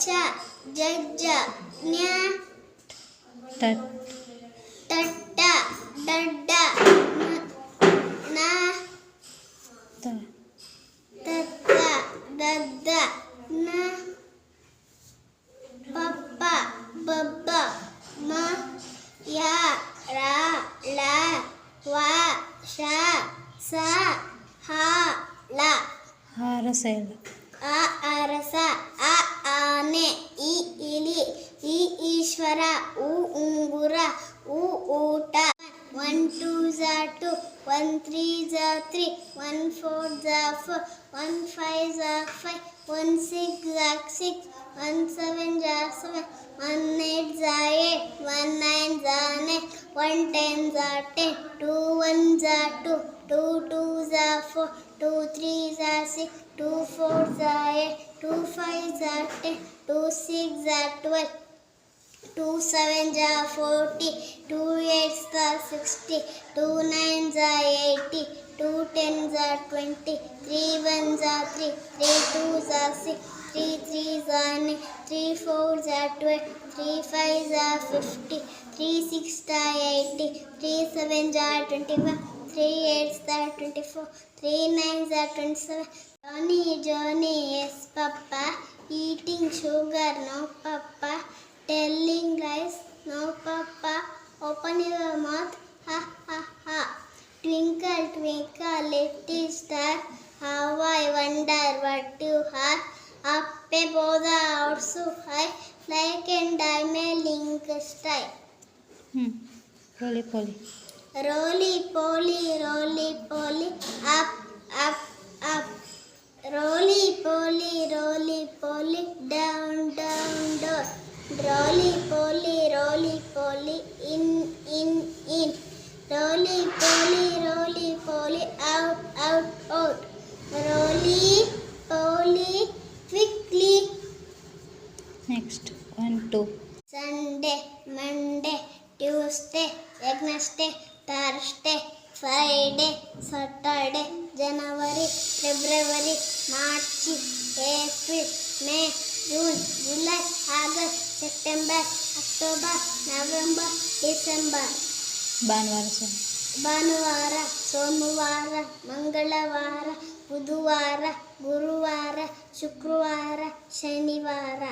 ಜಜ್ಜ ಜ್ಞ ತಟ್ ತಟ್ಟ ಡಡ್ಡ ನ ತ ತತ್ತ ದದ್ದ ನ ಪಪ್ಪ ಬಬ್ಬ ಮ ಯ ರ ಳ ವ ಶ ಸ ಹ ಳ ಹಾರಸ ಇಲ್ಲ. ಅ ಅರಸ ಅ ಆನೆ ಇ ಇಲಿ ಈ ಈಶ್ವರ ಉ ಉಂಗುರ ಉ ಊಟ 1 2 2 1 3 3 1 4 4 1 5 5 1 6 6 1 7 7 1 8 8 1 9 9 1 10 10 2 1 2 2 2 4 2 3 6 2 4 8 2 5 10 2 6 12 2 7 40 2 8 60 2 9 80 2 10 20 3 1 3 3 2 6 3 3 9 3 4 12 3 5 50 3 6 80 3 7 21 3 8 24 3 9 27 Johnny yes papa eating sugar no papa telling lies no papa open your mouth ha ha ha twinkle twinkle little star how I wonder what you are up above the out so high like and I may link sky ರೋಲಿ ಪೋಲಿ roly poly up up up roly poly down down down roly poly in roly poly out out out roly poly quickly next 1 2 Sunday Monday Tuesday Wednesday Thursday Friday Saturday January February March April May June July August September October November December ಭಾನುವಾರ ಸೋಮವಾರ ಮಂಗಳವಾರ ಬುಧವಾರ ಗುರುವಾರ ಶುಕ್ರವಾರ ಶನಿವಾರ